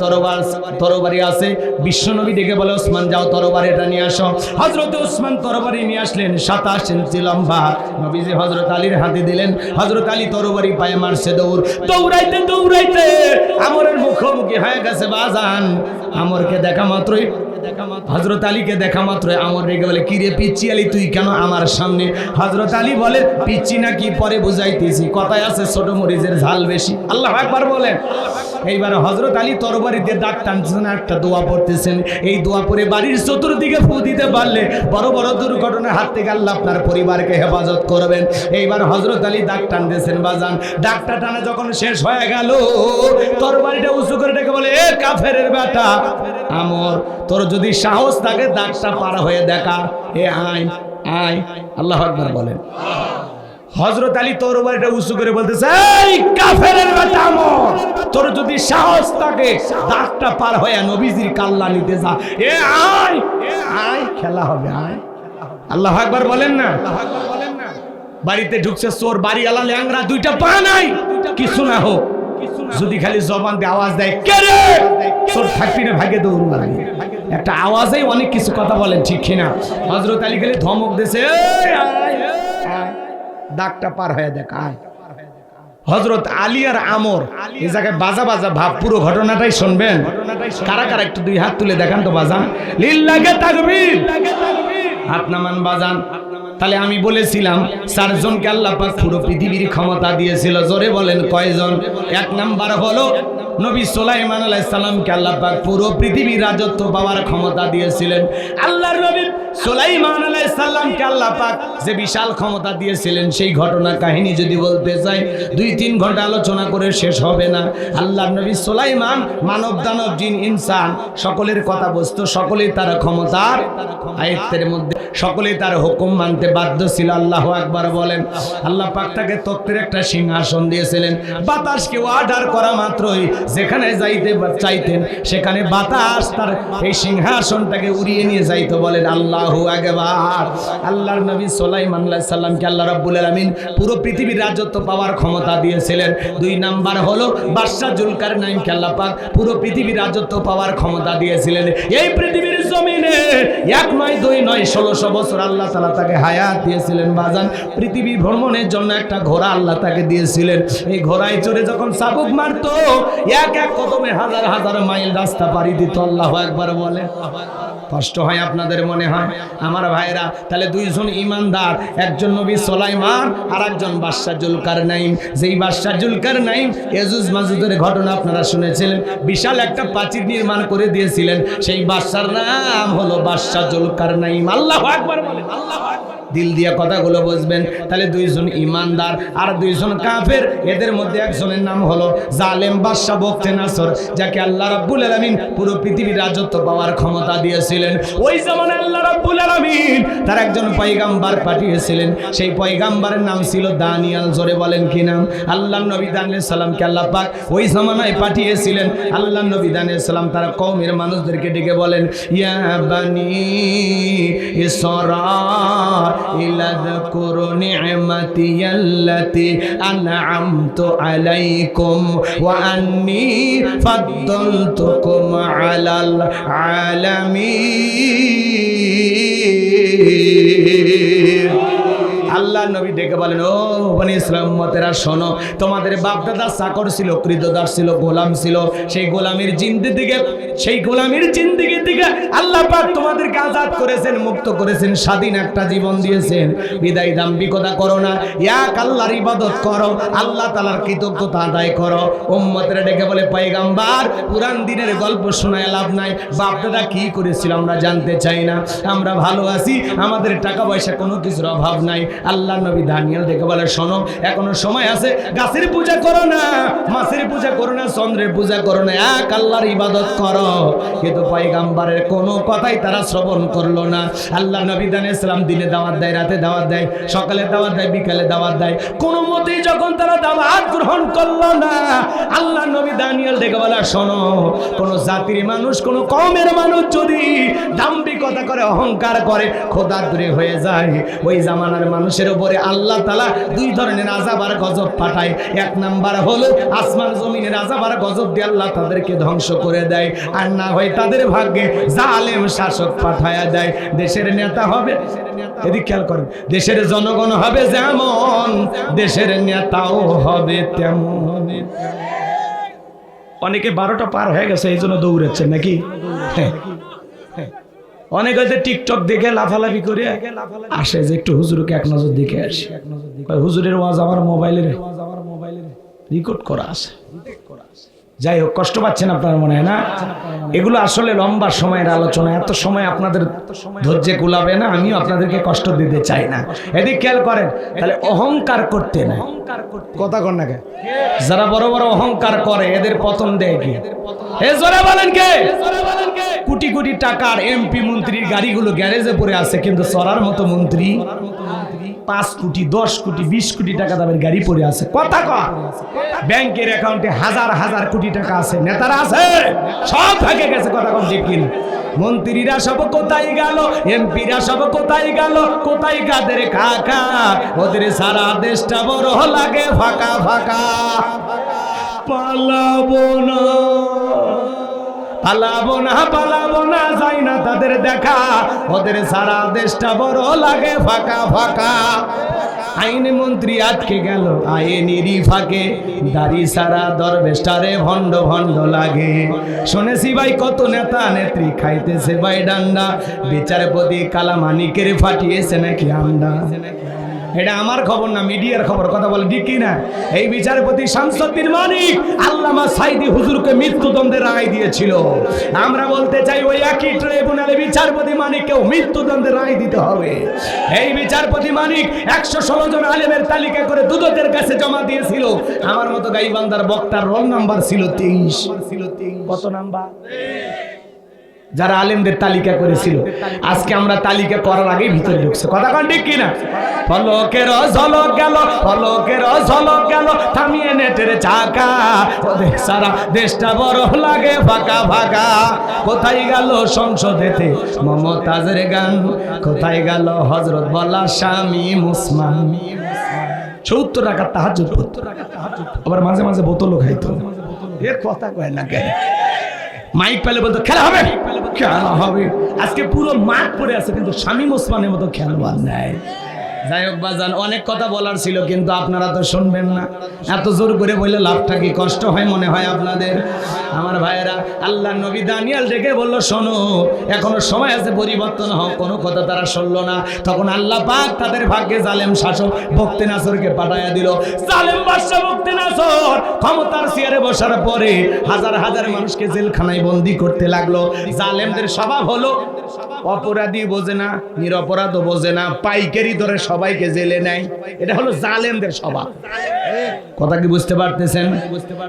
তরবারি আছে। বিশ্ব নবী ডেকে বলে, ওসমান যাও তরবারিটা নিয়ে আসো। হযরত ওসমান তরবারি নিয়ে আসলেন, 27 ইঞ্চি লম্বা। নবীজি হযরত আলীর হাতে দিলেন। হযরত আলী তরবারি পায়ে মারছে দৌড়। দৌড়াইতে দৌড়াইতে আমরের মুখোমুখি হয়ে গেছে বাজান। আমরকে দেখা মাত্রই, হযরত আলীকে দেখা মাত্রই আমর রেগে বলে, কি রে পিচ্চি আলী, তুই কেন আমার সামনে? হযরত আলী বলে, পিচ্চি না কি পরে বুঝাইতেছি, কথায় আছে ছোট মরিচের ঝাল বেশি। আল্লাহু আকবার বলেন। এইবার হযরত আলী তরবারিতে দাগ টানছেন, একটা দোয়া পড়তেছেন। এই দোয়া পড়ে বাড়ির চতুর্দিকে ফু দিতে পারলে বড় বড় দুর্ঘটনার হাত থেকে আল্লাহ আপনার পরিবারকে হেফাজত করবেন। এইবার হযরত আলী দাগ টানতেছেন বাজান। দাগটা টানা যখন শেষ হয়ে গেল, তরবারিটা উঁচু করে ডেকে বলে, এ কাফেরের বেটা আমর, তোর যদি সাহস থাকে দাগটা পার হয়ে দেখা, এ আয় আয়। আল্লাহু আকবার বলেন। হযরত আলী তরবারিটা উঁচু করে বলতেছে, এই কাফেরের বেটা আমর, তোর যদি সাহস থাকে দাগটা পার হয়ে নবীজির কাল্লা নিতে যা, এ আয় আয়, খেলা হবে, আয়। আল্লাহু আকবার বলেন না। বাড়িতে ঢুকছে চোর, বাড়িওয়ালা ল্যাংরা, দুইটা পা নাই, কিছু না হোক, যদি খালি জবান দিয়ে আওয়াজ দেয়, কে রে, চোর থাকবি না, ভাগে দৌড় মারি। একটা আওয়াজেই অনেক কিছু কথা বলেন, ঠিক কিনা? হযরত আলী খালি ধমক দিয়েছে, দাগটা পার হয়ে দেখ, আয়। হযরত আলী আর আমর এই জায়গায় বাজা বাজা ভাব। পুরো ঘটনাটাই শুনবেন। কারা কারা একটু দুই হাত তুলে দেখান তো বাজান। লিল্লাহি তাকবীর, হাত নামান বাজান। তাহলে আমি বলেছিলাম 4 জনকে আল্লাহ পাক পুরো পৃথিবীর ক্ষমতা দিয়েছিল। জোরে বলেন কয়জন? 1 নাম্বার হলো নবী সুলাইমান আলাইহিস সালামকে আল্লাহ পাক পুরো পৃথিবীর রাজত্ব পাওয়ার ক্ষমতা দিয়েছিলেন। আল্লাহর নবী সুলাইমান আলাইহিস সালামকে আল্লাহ পাক যে বিশাল ক্ষমতা দিয়েছিলেন, সেই ঘটনা কাহিনী যদি বলতে চাই 2-3 ঘন্টা আলোচনা করে শেষ হবে না। আল্লাহর নবী সুলাইমান মানব দানব জিন ইনসান সকলের কথা বস্তু, সকলেই তার ক্ষমতার আয়ত্তের মধ্যে। সকলেই তার হুকুম মানতে বাধ্য ছিল। আল্লাহু আকবার বলেন। আল্লাহ পাক তাকে তত্ত্বের একটা সিংহাসন দিয়েছিলেন। বাতাসকে অর্ডার করা মাত্রই যেখানে যাইতে চাইতেন সেখানে বাতাস তার এই সিংহাসনটাকে উড়িয়ে নিয়ে যাইতো। বলেন আল্লাহু আকবার। আল্লাহর নবী সুলাইমান আলাইহিস সালামকে আল্লাহ রাব্বুল আলামিন পুরো পৃথিবীর রাজত্ব পাওয়ার ক্ষমতা দিয়েছিলেন। 2 নাম্বার হলো বাদশা জুলকারনাইনকে আল্লাহ পাক পুরো পৃথিবীর রাজত্ব পাওয়ার ক্ষমতা দিয়েছিলেন। এই পৃথিবীর জমিনে 1 নয় 2 নয় 1600 বছর আল্লাহ তাআলা তাকে হায়াত দিয়েছিলেন। বাজান পৃথিবী ভ্রমণের জন্য একটা ঘোড়া আল্লাহ তাকে দিয়েছিলেন। এই ঘোড়ায় চড়ে যখন চাবুক মারতো এক এক কদমে হাজার হাজার মাইল রাস্তা পাড়ি দিত। আল্লাহু আকবার বলে। কষ্ট হয় আপনাদের মনে হয় আমার ভাইরা? তাহলে 2 জন ইমানদার, একজন নবী সুলাইমান আর একজন বাদশা জুলকারনাইন। যেই বাদশা জুলকারনাইন ইয়াজুজ মাজুজের ঘটনা আপনারা শুনেছিলেন, বিশাল একটা প্রাচীর নির্মাণ করে দিয়েছিলেন। সেই বাদশার নাম হলো বাদশা জুলকারনাইন। আল্লাহু আকবার বলেন। আল্লাহু আকবার। দিল দিয়ে কথাগুলো বুঝবেন। তাহলে 2 জন ইমানদার আর 2 জন কাফের, এদের মধ্যে একজনের নাম হলো জালেম বাদশা বখতে নাসর, যাকে আল্লাহ রাব্বুল আলামিন পুরো পৃথিবীর রাজত্ব পাওয়ার ক্ষমতা দিয়েছিলেন। ওই জামানায় আল্লাহ রাব্বুল আলামিন তার একজন পয়গাম্বর পাঠিয়েছিলেন। সেই পয়গাম্বরের নাম ছিল দানিয়েল। জোরে বলেন কি নাম? আল্লাহর নবী দানিয়েল সালামকে আল্লাহ পাক ওই জামানায় পাঠিয়েছিলেন। আল্লাহর নবী দানিয়েল সালাম তার কওমের মানুষদেরকে ডেকে বলেন, ইয়া বানি ইসরাঈল আযকুরু নি'মাতি আল্লাতী আন'আমতু আলাইকুম ওয়া আন্নী ফাদ্দালতুকুম আলাল আলামিন। আল্লাহ নবী ডেকে বলেন, ও বনি ইসরাঈল উম্মতেরা শোনো, তোমাদের বাপদাদা চাকর ছিল, কৃতদাস ছিল, গোলাম ছিল। সেই গোলামির জিন্দেগি থেকে আল্লাহ পাক তোমাদেরকে আজাদ করেছেন, মুক্ত করেছেন, স্বাধীন একটা জীবন দিয়েছেন। বিদায় দাম্ভিকতা করো না, এক আল্লাহর ইবাদত করো, আল্লাহ তাআলার কৃতজ্ঞতা আদায় করো। উম্মতেরা ডেকে বলে, পয়গম্বর পুরান দিনের গল্প শোনায় লাভ নাই, বাপদাদা কি করেছিল আমরা জানতে চাই না, আমরা ভালো আছি, আমাদের টাকা পয়সা কোনো কিছুর অভাব নাই। আল্লাহ নবী দানিয়েল ডেকে বলে, শোনো এখনো সময় আছে, গাছের পূজা করো না, মাছের পূজা করো না, চন্দ্রের পূজা করো না, এক আল্লাহর ইবাদত করো। কিন্তু পয়গম্বরের কোনো কথাই তারা শ্রবণ করলো না। আল্লাহ নবী দানিয়েল সালাম দিনে দাওয়াত দেয়, রাতে দাওয়াত দেয়, সকালে দাওয়াত দেয়, বিকালে দাওয়াত দেয়, কোনো মতেই যখন তারা দাওয়াত গ্রহণ করলো না, আল্লাহ নবী দানিয়েল ডেকে বলে, শোনো কোন জাতির মানুষ, কোন কওমের মানুষ যদি দাম্ভিকতা করে, অহংকার করে, খোদাদ্রি হয়ে যায়, ওই জামানার মানুষের উপরে আল্লাহ তাআলা 2 ধরনের আযাব আর গজব পাঠায়। 1 নাম্বার হলো আসমান জমিনের আযাব আর গজব দিয়ে আল্লাহ তাদেরকে ধ্বংস করে দেয়, আর না হয় তাদের ভাগ্যে জালেম শাসক পাঠায়া দেয়। দেশের নেতা হবে, এদিকে খেয়াল করেন, দেশের জনগণ হবে যেমন, দেশের নেতাও হবে তেমন। অনেকে 12টা পার হয়ে গেছে, এই জন্য দৌড়াচ্ছেন নাকি? অনেক হয়তো টিকটক দেখে লাফালাফি করে আসে যে একটু হুজুরকে এক নজর দেখে আসি। হুজুরের ওয়াজ আমার মোবাইলে রেকর্ড করা আছে। যাই হোক, কষ্ট পাচ্ছেন আপনার মনে হয় না? এগুলো আসলে লম্বা সময়ের আলোচনা, এত সময় আপনাদের ধৈর্যে কুলাবে না, আমিও আপনাদেরকে কষ্ট দিতে চাই না। এদিকে খেয়াল করেন, তাহলে অহংকার করতে না, কথা কন না কে? যারা বড় বড় অহংকার করে এদের পতন দেয় কি? এ জোরে বলেন কে? কোটি কোটি টাকার এমপি মন্ত্রীর গাড়িগুলো গ্যারেজে পড়ে আছে, কিন্তু চড়ার মতো মন্ত্রী 5 কোটি 10 কোটি 20 কোটি টাকা দামের গাড়ি পড়ে আছে। কথা কয়, ব্যাংকের অ্যাকাউন্টে হাজার হাজার কোটি টাকা আছে, নেতারা আছে, সব ভাগে গেছে। কথা কম ঠিক কিনা? মন্ত্রীরা সব কোথায় গেল, এমপিরা সব কোথায় গেল, কোথায় কাদের কাকা, ওদের সারা দেশটা বড় লাগে ফাঁকা ফাঁকা। পালাবো না পালাবো না পালাবো না, যাই না তাদের দেখা, ওদের সারা দেশটা বড় লাগে ফাঁকা ফাঁকা। আইন মন্ত্রী আটকে গেল আইনেরই ফাঁকে, দাড়ি সারা দরবেশটারে ভণ্ড ভণ্ড লাগে। শুনেছি ভাই কত নেতা নেত্রী খাইতেছে ভাই ডান্ডা, বিচারপতি কালামানিকের ফাটিয়েছে নাকি আন্ডা। এটা আমার খবর না, মিডিয়ার খবর, কথা বলে ঠিক কিনা? এই বিচারপতি শামসুদ্দিন মানিক আল্লামা সাইদি হুজুরকে মৃত্যুদণ্ডের রায় দিয়েছিল। আমরা বলতে চাই ওই একই ট্রাইব্যুনালে বিচারপতি মানিককেও মৃত্যুদণ্ডের রায় দিতে হবে। এই বিচারপতি মানিক 116 জন আলেমের তালিকা করে দুদকের কাছে জমা দিয়েছিল। আমার মতো গাইবান্দার বক্তার রোল নাম্বার ছিল 23। কত নাম্বার? যারা আলেমদের তালিকা করেছিল, আজকে আমরা তালিকা করার আগেই ভিতরে ঢুকছে। কথা কন ঠিক কিনা? পলকের ঝলক গেল, পলকের ঝলক গেল, থামিয়ে নেটের চাকা, ওদের সারা দেশটা বড় লাগে ফাঁকা ফাঁকা। কোথায় গেল সংসদেতে মমতাজের গান, কোথায় গেল হযরত বলা স্বামী মুসলমান। 70 টাকা তাহাজ্জুদ পড়তো, আবার মাঝে মাঝে বোতলও খাইতো। এর কথা কয় না কেন? মাইক পেলে বলতো খেলা হবে, খেলা হবে। আজকে পুরো মাঠ পড়ে আছে, কিন্তু শামীম ওসমানের মতো খেলোয়াড় নাই। যাই হোক বাজান, অনেক কথা বলার ছিল, কিন্তু আপনারা তো শুনবেন না। এত জোর করে বললে লাভটা কি? কষ্ট হয় মনে হয় আপনাদের। আমার ভাইয়েরা, আল্লাহ নবী দানিয়েল ডেকে বলল, শোনো এখনো সময় আছে, পরিবর্তন হও। কোনো কথা তারা শুনলো না। তখন আল্লাহ পাক তাদের ভাগ্যে জালেম শাসক বক্তেনাসরকে পাঠাইয়া দিল। জালেম বাদশা বক্তেনাসর ক্ষমতার চেয়ারে বসার পরে হাজার হাজার মানুষকে জেলখানায় বন্দী করতে লাগলো। জালেমদের স্বভাব হলো, অপরাধী বোঝে না, নিরপরাধও বোঝে না, পাইকারি ধরে সবাইকে জেলে নেয়। এটা হলো জালেমদের স্বভাব। কথা কি বুঝতে পারতেছেন?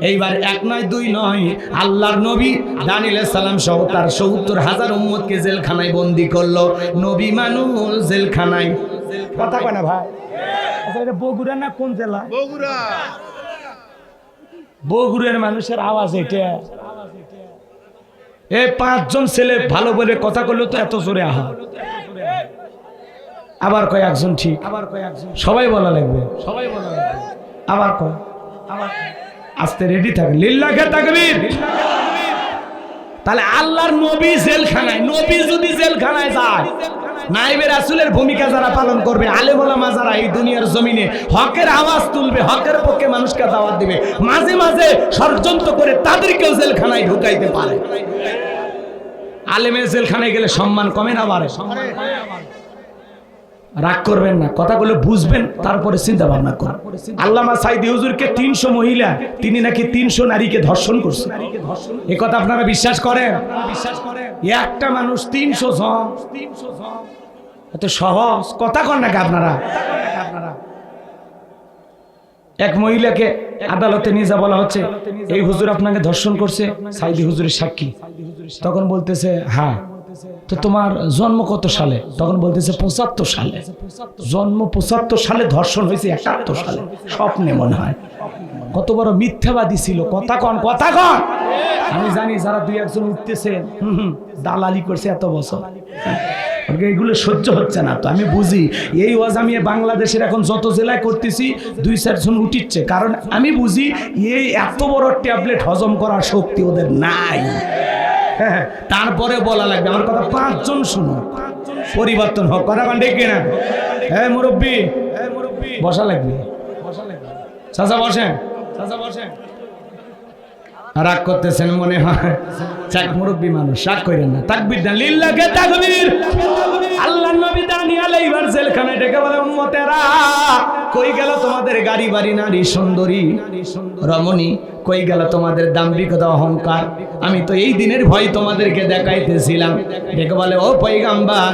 এইবার 1 নয় 2 নয়, আল্লাহর নবী দানিয়েল আলাইহিস সালাম সহ তার 70,000 উম্মতকে জেলখানায় বন্দী করলো। নবী মানুষ জেলখানায়। কথা কয় না ভাই? আচ্ছা, এটা বগুড়া না কোন জেলা? বগুড়া। বগুড়ার মানুষের আওয়াজ এটা। এই 5 জন ছেলে ভালো বলে কথা করলে তো এত জোরে আহা। আবার কয় একজন ঠিক, আবার কয় একজন, সবাই বলা লাগবে, সবাই বলা লাগবে। আবার কয়, আবার আস্তে রেডি থাকেন। লিল্লাহে তাকবীর। তাহলে আল্লাহর নবী জেলখানায়, নবী যদি জেলখানায় যায়, নাইবে রাসূলের ভূমিকা যারা পালন করবে, আলেম ওলামা যারা এই দুনিয়ার জমিনে হকের আওয়াজ তুলবে, হকের পক্ষে মানুষকে দাওয়াত দিবে, মাঝে মাঝে ষড়যন্ত্র করে তাদেরকেও জেলখানায় ঢুকাইতে পারে। আলেমের জেলখানায় গেলে সম্মান কমে না বাড়ে? রাগ করবেন না, কথাগুলো বুঝবেন, তারপরে চিন্তা ভাবনা করুন। আল্লামা সাইদি হুজুরকে 300 মহিলা, তিনি নাকি 300 নারীকে ধর্ষণ করছে। এই কথা আপনারা বিশ্বাস করেন? একটা মানুষ 300 জন, এত সহজ কথা কন নাকি আপনারা? এক মহিলাকে আদালতে নিয়ে যা বলা হচ্ছে, এই হুজুর আপনাকে ধর্ষণ করছে, সাইদি হুজুরের সাক্ষী। তখন বলতেছে হ্যাঁ। তো তোমার জন্ম কত সালে? তখন বলতেছে 75 সালে। জন্ম 75 সালে, ধর্ষণ হয়েছে 71 সালে। স্বপ্নে মনে হয়। কত বড় মিথ্যাবাদী ছিল। কথা কন, কথা কন। আমি জানি যারা 2-1 জন উঠতেছে, দালালি করছে এত বছর, এগুলো সহ্য হচ্ছে না। তো আমি বুঝি, এই ওয়াজ আমি বাংলাদেশের এখন যত জেলায় করতেছি 2-4 জন উঠিচ্ছে, কারণ আমি বুঝি এই এত বড় ট্যাবলেট হজম করার শক্তি ওদের নাই। তারপরে বলা লাগবে আমার কথা, 5 জন শুনো, পরিবর্তন হোক। কথা কান ঠিক কিনা? হ্যাঁ মুরব্বী, বসা লাগবে, চাচা বসেন, চাচা বসেন। রাগ করতেছেন মনে হয়, চাক মুরব্বী মানুষ, রাগ করেন না। তাকবীর দেন, লিল্লাহে তাকবীর। আল্লাহর নবী দানিয়েল এইবার জেলখানায় ডেকে বলে, উম্মতেরা কই গেল তোমাদের গাড়ি বাড়ি, নারী সুন্দরী রমণী, কই গেল তোমাদের দাম্ভিকতা অহংকার? আমি তো এই দিনের ভয় তোমাদেরকে দেখাইতেছিলাম। ডেকে বলে, ও পয়গাম্বার,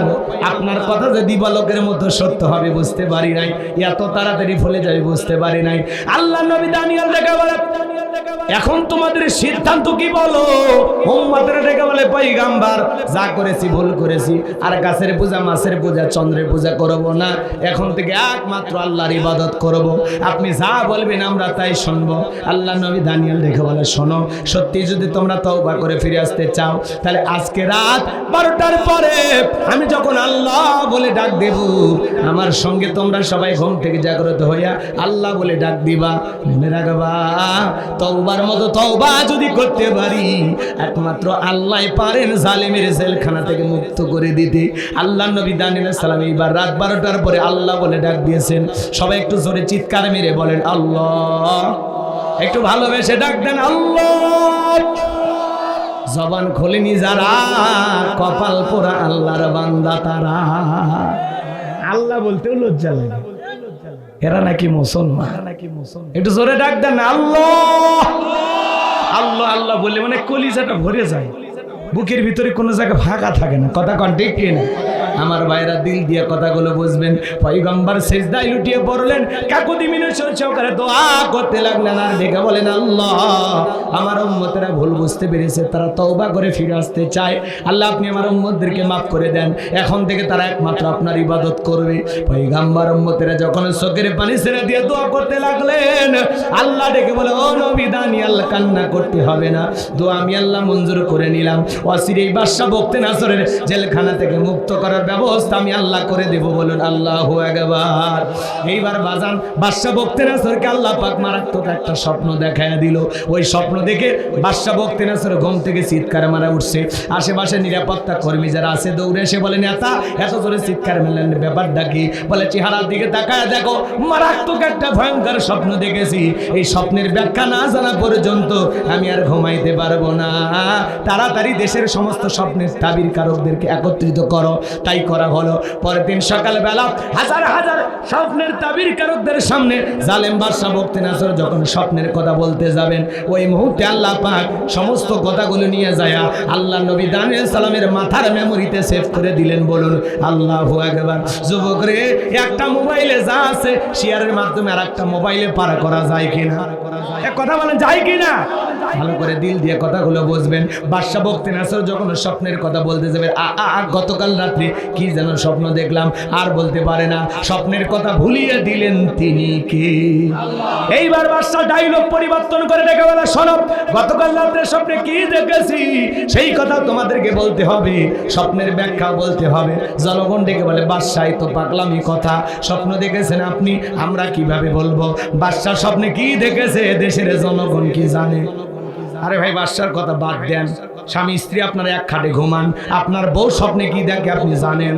আপনার কথা যে দিবালোকের মতো সত্য হবে বুঝতে পারি নাই, এত তাড়াতাড়ি ভুলে যাবে বুঝতে পারি নাই। আল্লাহর নবী দানিয়েল ডেকে বলে, এখন তোমাদের সিদ্ধান্ত কি বলো? উম্মতেরা ডেকে বলে, পয়গাম্বার, যা করেছি ভুল করেছি, আর গাছের পূজা, মাছের পূজা, চন্দ্রের পূজা করব না। এখন থেকে একমাত্র আল্লাহর ইবাদত করব। আপনি যা বলবেন আমরা তাই শুনবো। আল্লাহ নবী দানিয়েল ডেকে বলে, শোনো, সত্যি যদি তোমরা তওবা করে ফিরে আসতে চাও, তাহলে আজকে রাত 12টার পরে আমি যখন আল্লাহ বলে ডাক দেব, আমার সঙ্গে তোমরা সবাই ঘুম থেকে জাগ্রত হইয়া আল্লাহ বলে ডাক দিবা। মনে রাখবা, তওবার মতো তওবা যদি করতে পারি, একমাত্র আল্লাহ পারেন জালেমের জেলখানা থেকে মুক্ত করে দিতে। আল্লাহ নবী দানিয়েল আলাইহিস সালাম এইবার রাত 12টার পরে আল্লাহ বলে ডাক দিয়েছেন। সবাই একটু জোরে চিৎকার মেরে বলেন আল্লাহ। একটু ভালোবেসে ডাক দেন আল্লাহ। জবান খোলেনি যারা, কপাল পোড়া আল্লাহর বান্দা তারা। আল্লাহ বলতেও লজ্জা লাগে, এরা নাকি মুসলমান। একটু জোরে ডাক দেন আল্লাহ। আল্লাহ আল্লাহ বললে মানে কলিজাটা ভরে যায়। বুকের ভিতরে কোনো জায়গায় ফাঁকা থাকে না। কথা কন ঠিক কিনা? আমার ভাইরা দিল দিয়ে কথাগুলো বুঝবেন। পয়গম্বর সিজদায় লুটিয়ে পড়লেন, কাকুতি মিনতি সহকারে দোয়া করতে লাগলেন আর ডেকে বলেন, আল্লাহ আমার উম্মতেরা ভুল বুঝতে পেরেছে, তারা তওবা করে ফিরে আসতে চায়। আল্লাহ আপনি আমার উম্মতদেরকে মাফ করে দেন, এখন থেকে তারা একমাত্র আপনার ইবাদত করবে। পয়গম্বর উম্মতেরা যখন চোখের পানি ছেড়ে দিয়ে দোয়া করতে লাগলেন, আল্লাহ ডেকে বলে, ও নবী দানিয়াল কান্না করতে হবে না, দোয়া আমি আল্লাহ মঞ্জুর করে নিলাম। অচিরেই বাদশা বখতে নাসরের জেলখানা থেকে মুক্ত করার ব্যবস্থা আমি আল্লাহ করে দেব। বলুন আল্লাহু আকবার। এইবার বাজান বাদশা বখতে নাসরকে আল্লাহ পাক মারাত্মক একটা স্বপ্ন দেখায়া দিল। ওই স্বপ্ন দেখে বাদশা বখতে নাসর ঘুম থেকে চিৎকার মারা উঠছে। আশেপাশে নিরাপত্তা কর্মী যারা আছে দৌড়ে এসে বলে, নেতা এত জোরে চিৎকার মেলেন, ব্যাপারটা কি? বলে চেহারার দিকে তাকায় দেখো, মারাত্মক একটা ভয়ঙ্কর স্বপ্ন দেখেছি। এই স্বপ্নের ব্যাখ্যা না জানা পর্যন্ত আমি আর ঘুমাইতে পারবো না। তাড়াতাড়ি দেশের সমস্ত স্বপ্নের তাবির কারকদেরকে একত্রিত করো। তাই করা হলো। পরের দিন সকালবেলা হাজার হাজার স্বপ্নের তাবির কারকদের সামনে জালেম বাদশা বখতে নাসর যখন স্বপ্নের কথা বলতে যাবেন, ওই মুহূর্তে আল্লাহ পাক সমস্ত কথাগুলো নিয়ে যায় আল্লাহ নবী দানিয়েল সালামের মাথার মেমোরিতে সেভ করে দিলেন। বলুন আল্লাহু আকবার। যুবক রে, একটা মোবাইলে যা আছে শেয়ারের মাধ্যমে আর একটা মোবাইলে পার করা যায় কিনা? এক কথা বলেন, যায় কিনা? ভালো করে দিল দিয়ে কথাগুলো বুঝবেন। বাদশা বখতে নাসর যখন স্বপ্নের কথা বলতে যাবে, গতকাল রাত্রে কি যেন স্বপ্ন দেখলাম, আর বলতে পারে না। স্বপ্নের কথা ভুলিয়ে দিলেন তিনি কে? এইবার বাদশা ডায়লগ পরিবর্তন করে ডেকে বলে, শোনো, গতকাল রাত্রে স্বপ্নে কি দেখেছি সেই কথা তোমাদেরকে বলতে হবে, স্বপ্নের ব্যাখ্যা বলতে হবে। জনগণ ডেকে বলে, বাদশাই তো পাগলামি কথা, স্বপ্ন দেখেছেন আপনি, আমরা কিভাবে বলবো? বাদশা স্বপ্নে কি দেখেছে দেশের জনগণ কি জানে? আরে ভাই, বাদশার কথা বাদ দেন। স্বামী স্ত্রী আপনারা এক খাটে ঘুমান, আপনার বউ স্বপ্নে কি দেখে আপনি জানেন?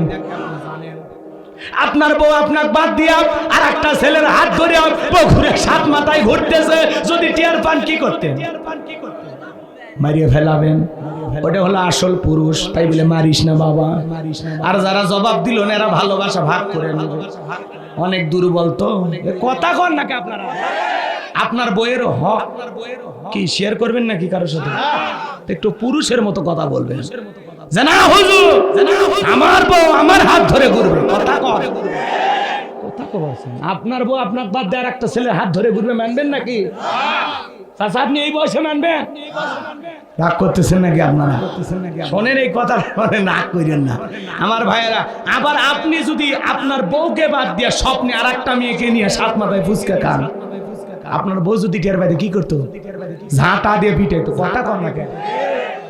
আপনার বউ আপনাকে বাদ দিয়া আর একটা ছেলের হাত ধরে পুকুরে সাত মাথায় ঘুরতেছে, যদি টিয়ার পান কি করতেন? মারিয়ে ফেলাবেন। ওটা হলো আসল পুরুষ, তাই বলে মারিস না বাবা। আর যারা জবাব দিল না এরা ভালোবাসা ভাগ করে নেবে। অনেক দুর্বল তো, কথা কন নাকি আপনারা? আপনার বইয়ের হক কি শেয়ার করবেন নাকি কারোর সাথে? একটু পুরুষের মতো কথা বলবেন। জানা হুজুর, আমার বউ আমার হাত ধরে ঘুরবে, কথা কর। কথা বলছেন, আপনার বউ আপনার বাদ দিয়ে আর একটা ছেলের হাত ধরে ঘুরবে, মানবেন নাকি? চাচা আপনি এই বয়সে মানবেন? রাগ করতেছেন নাকি আপনারা? শোনেন এই কথা, রাগ করেন না আমার ভাইয়েরা। আবার আপনি যদি আপনার বউকে বাদ দিয়ে স্বপ্নে আর একটা মেয়েকে নিয়ে সাত মাথায় ফুচকা খান, আপনার বউ যদি টের পাইতে কি করতো? ঝাঁটা দিয়ে পিটাইতো। কথা কর না কেন?